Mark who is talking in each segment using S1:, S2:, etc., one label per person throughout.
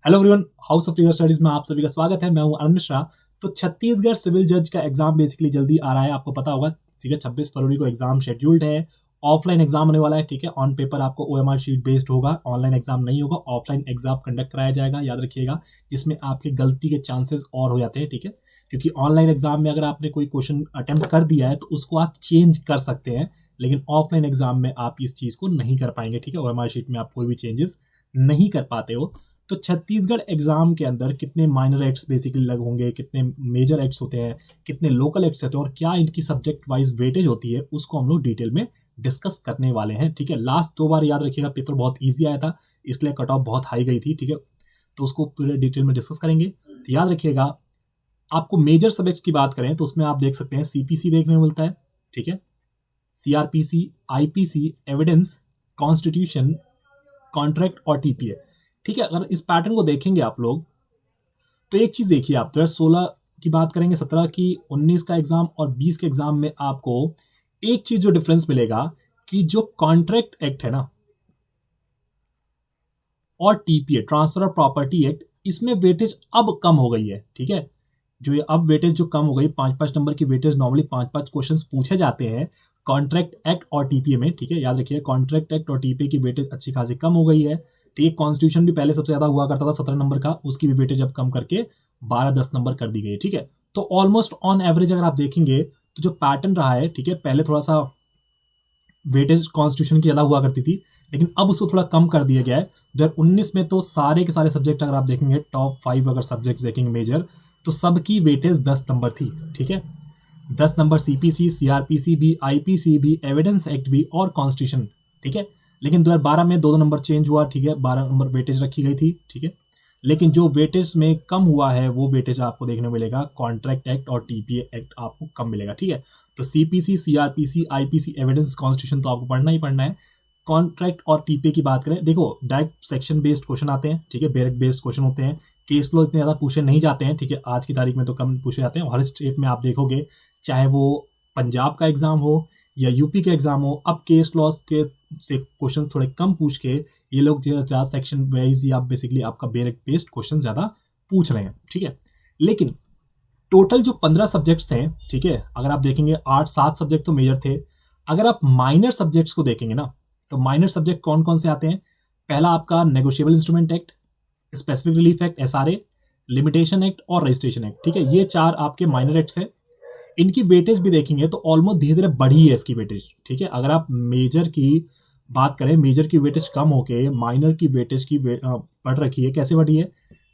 S1: Hello everyone, house of legal studies में आप सभी का स्वागत है। मैं हूं आनंद मिश्रा। तो छत्तीसगढ़ सिविल जज का एग्जाम बेसिकली जल्दी आ रहा है, आपको पता होगा। ठीक है, 26 फरवरी को एग्जाम शेड्यूल्ड है। ऑफलाइन एग्जाम होने वाला है। ठीक है, ऑन पेपर आपको ओएमआर शीट बेस्ड होगा। ऑनलाइन एग्जाम नहीं होगा, ऑफलाइन एग्जाम कंडक्ट कराया जाएगा, याद रखिएगा। जिसमें आपकी गलती के चांसेस और हो जाते हैं। ठीक है, क्योंकि ऑनलाइन एग्जाम में अगर आपने कोई क्वेश्चन अटेम्प्ट कर दिया है तो उसको आप चेंज कर सकते हैं, लेकिन ऑफलाइन एग्जाम में आप इस चीज़ को नहीं कर पाएंगे। ठीक है, ओएमआर शीट में आप कोई भी चेंजेस नहीं कर पाते हो। तो छत्तीसगढ़ एग्जाम के अंदर कितने माइनर एक्ट्स बेसिकली लग होंगे, कितने मेजर एक्ट्स होते हैं, कितने लोकल एक्ट्स होते हैं और क्या इनकी सब्जेक्ट वाइज वेटेज होती है, उसको हम लोग डिटेल में डिस्कस करने वाले हैं। ठीक है, लास्ट 2 बार याद रखिएगा पेपर बहुत ईजी आया था, इसलिए कट ऑफ बहुत हाई गई थी। ठीक है, तो उसको पूरे डिटेल में डिस्कस करेंगे। तो याद रखिएगा, आपको मेजर सब्जेक्ट की बात करें तो उसमें आप देख सकते हैं सीपीसी देखने को मिलता है। ठीक है, CrPC, IPC, evidence, constitution, contract और टीपीए। ठीक है, अगर इस पैटर्न को देखेंगे आप लोग तो एक चीज देखिए, आप 2016 की बात करेंगे, 17 की, 19 का एग्जाम और 20 के एग्जाम में आपको एक चीज जो डिफरेंस मिलेगा कि जो कॉन्ट्रैक्ट एक्ट है ना और TPA, transfer of property act, इसमें वेटेज अब कम हो गई है। ठीक है, जो ये अब वेटेज जो कम हो गई, 5-5 नंबर की वेटेज, नॉर्मली 5-5 क्वेश्चंस पूछे जाते हैं कॉन्ट्रैक्ट एक्ट और टीपीए में। ठीक है, याद रखिए कॉन्ट्रैक्ट एक्ट और टीपीए की वेटेज अच्छी खासी कम हो गई है। ठीक है, कॉन्स्टिट्यूशन भी पहले सबसे ज्यादा हुआ करता था 17 नंबर का, उसकी भी वेटेज अब कम करके 12-10 नंबर कर दी गई है। ठीक है, तो ऑलमोस्ट ऑन एवरेज अगर आप देखेंगे तो जो पैटर्न रहा है, ठीक है, पहले थोड़ा सा वेटेज कॉन्स्टिट्यूशन की ज़्यादा हुआ करती थी, लेकिन अब उसको थोड़ा कम कर दिया गया है। 2019 में तो सारे के सारे सब्जेक्ट अगर आप देखेंगे, टॉप 5 अगर सब्जेक्ट देखेंगे मेजर, तो सबकी वेटेज 10 नंबर थी। ठीक है, 10 नंबर सीपीसी, सीआरपीसी भी, आईपीसी भी, एविडेंस एक्ट भी और कॉन्स्टिट्यूशन। ठीक है, लेकिन 2012 में 2-2 नंबर चेंज हुआ। ठीक है, 12 नंबर वेटेज रखी गई थी। ठीक है, लेकिन जो वेटेज में कम हुआ है वो वेटेज आपको देखने को मिलेगा कॉन्ट्रैक्ट एक्ट और टीपीए एक्ट, आपको कम मिलेगा। ठीक है, तो CPC, CrPC, IPC, evidence, constitution तो आपको पढ़ना ही पढ़ना है। कॉन्ट्रैक्ट और टीपीए की बात करें, देखो डायरेक्ट सेक्शन बेस्ड क्वेश्चन आते हैं। ठीक है, डायरेक्ट बेस्ड क्वेश्चन होते हैं। केस लॉ इतने ज़्यादा पूछे नहीं जाते हैं। ठीक है, आज की तारीख में तो कम पूछे जाते हैं। हर स्टेट में आप देखोगे, चाहे वो पंजाब का एग्जाम हो या यूपी का एग्जाम हो, अब केस लॉस के से क्वेश्चन थोड़े कम पूछ के ये लोग ज़्यादा सेक्शन वाइज या बेसिकली आपका डायरेक्ट बेस्ड क्वेश्चन ज़्यादा पूछ रहे हैं। ठीक है, लेकिन टोटल जो 15 सब्जेक्ट्स हैं, ठीक है, अगर आप देखेंगे 8-7 सब्जेक्ट तो मेजर थे। अगर आप माइनर सब्जेक्ट्स को देखेंगे ना, तो माइनर सब्जेक्ट कौन कौन से आते हैं? पहला आपका negotiable instrument act, specific relief act SRA, limitation act और रजिस्ट्रेशन एक्ट। ठीक है, ये 4 आपके माइनर एक्ट्स हैं। इनकी वेटेज भी देखेंगे तो ऑलमोस्ट धीरे धीरे बढ़ी है इसकी वेटेज। ठीक है, अगर आप मेजर की बात करें, मेजर की वेटेज कम होके माइनर की वेटेज की बढ़ रखी है। कैसे बढ़ी है?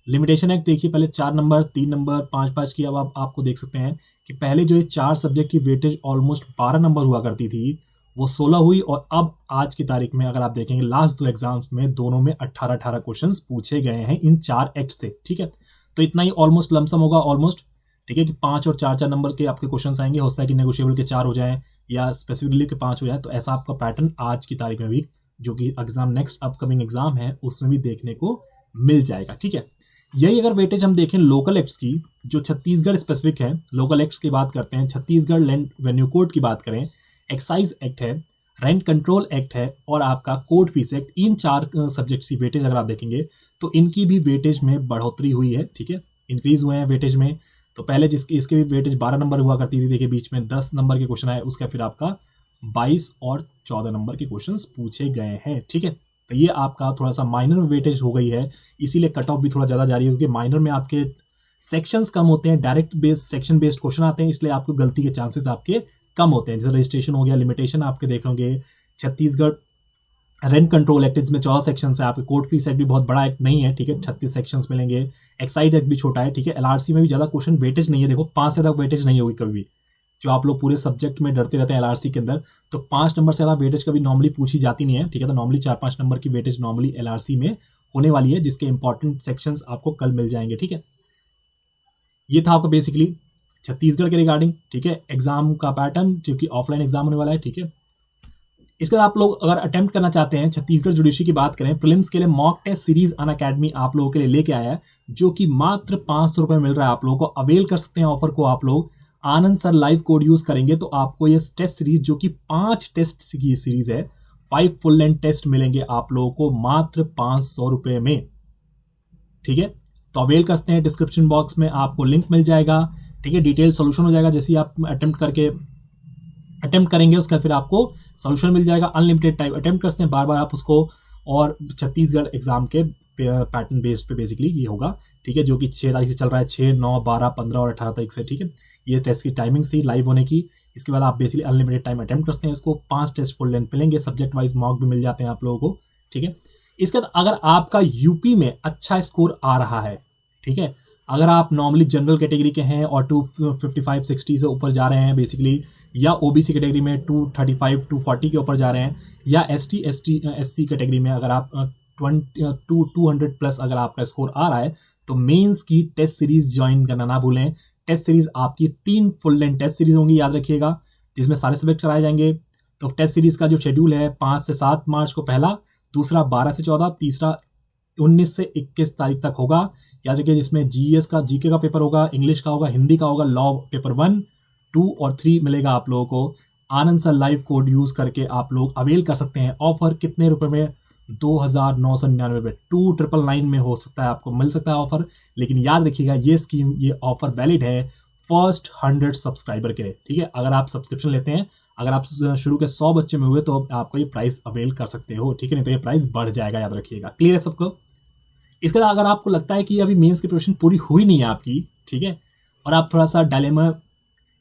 S1: लिमिटेशन एक्ट देखिए, पहले 4 नंबर, 3 नंबर, 5-5 की, अब आप आपको देख सकते हैं कि पहले जो ये 4 सब्जेक्ट की वेटेज ऑलमोस्ट 12 नंबर हुआ करती थी, वो 16 हुई। और अब आज की तारीख में अगर आप देखेंगे, लास्ट 2 एग्जाम्स में दोनों में 18-18 क्वेश्चन पूछे गए हैं इन 4 एक्ट से। ठीक है, तो इतना ही ऑलमोस्ट लमसम होगा ऑलमोस्ट। ठीक है, कि 5 और 4-4 नंबर के आपके क्वेश्चन आएंगे। हो सकता है कि नेगोशिएबल के 4 हो जाएं या स्पेसिफिकली के 5 हो जाए। तो ऐसा आपका पैटर्न आज की तारीख में भी, जो कि एग्जाम नेक्स्ट अपकमिंग एग्जाम है, उसमें भी देखने को मिल जाएगा। ठीक है, यही अगर वेटेज हम देखें लोकल एक्ट्स की, जो छत्तीसगढ़ स्पेसिफिक है, लोकल एक्ट्स की बात करते हैं, छत्तीसगढ़ लैंड वेन्यू कोड की बात करें, एक्साइज एक्ट है, रेंट कंट्रोल एक्ट है और आपका कोर्ट फीस एक्ट, इन 4 सब्जेक्ट्स की वेटेज अगर आप देखेंगे तो इनकी भी वेटेज में बढ़ोतरी हुई है। ठीक है, इंक्रीज हुए हैं वेटेज में। तो पहले जिसकी इसके भी वेटेज 12 नंबर हुआ करती थी, देखिए बीच में 10 नंबर के क्वेश्चन आए, उसका फिर आपका 22 और 14 नंबर के क्वेश्चन पूछे गए हैं। ठीक है, तो ये आपका थोड़ा सा माइनर वेटेज हो गई है, इसीलिए कट ऑफ भी थोड़ा ज़्यादा जा रही है, क्योंकि माइनर में आपके सेक्शंस कम होते हैं, direct based section based question आते हैं, इसलिए आपको गलती के चांसेस आपके कम होते हैं। जैसे रजिस्ट्रेशन हो गया, लिमिटेशन आपके देखोगे, छत्तीसगढ़ रेंट कंट्रोल एक्ट, इसमें 14 सेक्शन है आपके। कोर्ट फीस एक्ट भी बहुत बड़ा एक्ट नहीं है। ठीक है, 36 सेक्शंस मिलेंगे। एक्साइज एक्ट भी छोटा है। ठीक है, एलआरसी में भी ज़्यादा क्वेश्चन वेटेज नहीं है। देखो 5 से तक वेटेज नहीं होगी कभी भी, जो आप लोग पूरे सब्जेक्ट में डरते रहते हैं एलआरसी के अंदर, तो 5 नंबर से ज़्यादा वेटेज कभी नॉर्मली पूछी जाती नहीं है। ठीक है, तो नॉर्मली 4-5 नंबर की वेटेज नॉर्मली एलआरसी में होने वाली है, जिसके इंपॉर्टेंट सेक्शंस आपको कल मिल जाएंगे। ठीक है, ये था आपका बेसिकली छत्तीसगढ़ के रिगार्डिंग। ठीक है, एग्जाम का पैटर्न जो कि ऑफलाइन एग्जाम होने वाला है। ठीक है, इसके बाद आप लोग अगर अटेम्प्ट करना चाहते हैं, छत्तीसगढ़ जुडिशरी की बात करें, प्रीलिम्स के लिए मॉक टेस्ट सीरीज अन अकेडमी आप लोगों के लिए लेके आया है, जो कि मात्र 500 रुपये मिल रहा है। आप लोगों को अवेल कर सकते हैं ऑफर को। आप लोग आनंद सर लाइव कोड यूज करेंगे तो आपको ये टेस्ट सीरीज, जो कि 5 टेस्ट की सीरीज है, 5 फुल लेंथ टेस्ट मिलेंगे आप लोगों को मात्र 500 रुपये में। ठीक है। तो अवेल करते हैं, डिस्क्रिप्शन बॉक्स में आपको लिंक मिल जाएगा, ठीक है। डिटेल सोल्यूशन हो जाएगा, जैसे ही आप अटेम्प्ट करेंगे उसका फिर आपको सोल्यूशन मिल जाएगा। अनलिमिटेड टाइम अटेम्प्ट करते हैं बार बार आप उसको, और छत्तीसगढ़ एग्जाम के पैटर्न बेस्ड पे बेसिकली ये होगा, ठीक है, जो कि 6 तारीख से चल रहा है, 6, 9, 12, 15 और 18 तारीख से, ठीक है। ये टेस्ट की टाइमिंग थी लाइव होने की। इसके बाद आप बेसिकली अनलिमिटेड टाइम अटेम्प्ट करते हैं इसको, 5 टेस्ट फुल लेंथ मिलेंगे, सब्जेक्ट वाइज मॉक भी मिल जाते हैं आप लोगों को, ठीक है। इसके बाद अगर आपका यूपी में अच्छा स्कोर आ रहा है, ठीक है, अगर आप नॉर्मली जनरल कैटेगरी के हैं और 255-60 से ऊपर जा रहे हैं बेसिकली, या ओबीसी कैटेगरी में 235-240 के ऊपर जा रहे हैं, या एससी कैटेगरी में अगर आप 200 प्लस अगर आपका स्कोर आ रहा है, तो मेंस की टेस्ट सीरीज ज्वाइन करना ना भूलें। टेस्ट सीरीज आपकी 3 फुल लेंथ टेस्ट सीरीज होंगी, याद रखिएगा, जिसमें सारे सब्जेक्ट कराए जाएंगे। तो टेस्ट सीरीज का जो शेड्यूल है 5 से 7 मार्च को पहला, दूसरा 12 से 14, तीसरा 19 से 21 तारीख तक होगा, याद रखिए, जिसमें जीके का पेपर होगा, इंग्लिश का होगा, हिंदी का होगा, लॉ पेपर 1, 2 और 3 मिलेगा आप लोगों को। आनंद सर लाइव कोड यूज़ करके आप लोग अवेल कर सकते हैं। ऑफर कितने रुपए में? 2,999 में, 2,999 में हो सकता है, आपको मिल सकता है ऑफर। लेकिन याद रखिएगा ये ऑफर वैलिड है फर्स्ट 100 सब्सक्राइबर के लिए, ठीक है। अगर आप सब्सक्रिप्शन लेते हैं, अगर आप शुरू के 100 बच्चे में हुए तो आपको ये प्राइस अवेल कर सकते हो, ठीक है, नहीं तो ये प्राइस बढ़ जाएगा, याद रखिएगा। क्लियर है सबको? इसके बाद अगर आपको लगता है कि अभी मेंस की प्रिपरेशन पूरी हुई नहीं है आपकी, ठीक है, और आप थोड़ा सा डायलेमा,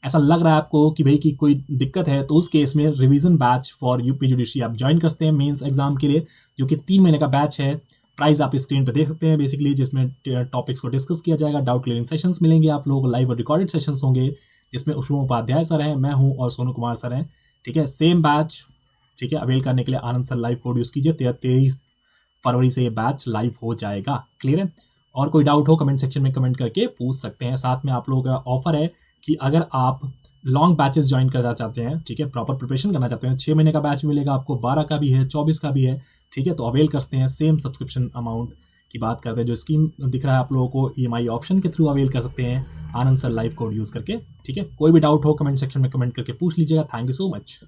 S1: ऐसा लग रहा है आपको कि भाई कि कोई दिक्कत है, तो उस केस में revision batch for UP judiciary आप ज्वाइन कर सकते हैं मेंस एग्जाम के लिए, जो कि 3 महीने का बैच है। प्राइस आप स्क्रीन पर देख सकते हैं बेसिकली, जिसमें टॉपिक्स को डिस्कस किया जाएगा, डाउट क्लियरिंग सेशंस मिलेंगे आप लोगों को, लाइव और रिकॉर्डेड सेशंस होंगे, जिसमें शुभम उपाध्याय सर हैं, मैं हूँ, और सोनू कुमार सर हैं, ठीक है। सेम बैच, ठीक है। अवेल करने के लिए आनंद सर लाइव कोड यूज़ कीजिए। 23 फरवरी से ये बैच लाइव हो जाएगा। क्लियर है? और कोई डाउट हो कमेंट सेक्शन में कमेंट करके पूछ सकते हैं। साथ में आप लोगों का ऑफर है कि अगर आप लॉन्ग बैचेस ज्वाइन करना चाहते हैं, ठीक है, प्रॉपर प्रिपरेशन करना चाहते हैं, 6 महीने का बैच मिलेगा आपको, 12 का भी है, 24 का भी है, ठीक है, तो अवेल करते हैं। सेम सब्सक्रिप्शन अमाउंट की बात करते हैं, जो स्कीम दिख रहा है आप लोगों को, EMI ऑप्शन के थ्रू अवेल कर सकते हैं आनंद सर लाइव कोड यूज़ करके, ठीक है। कोई भी डाउट हो कमेंट सेक्शन में कमेंट करके पूछ लीजिएगा। Thank you so much.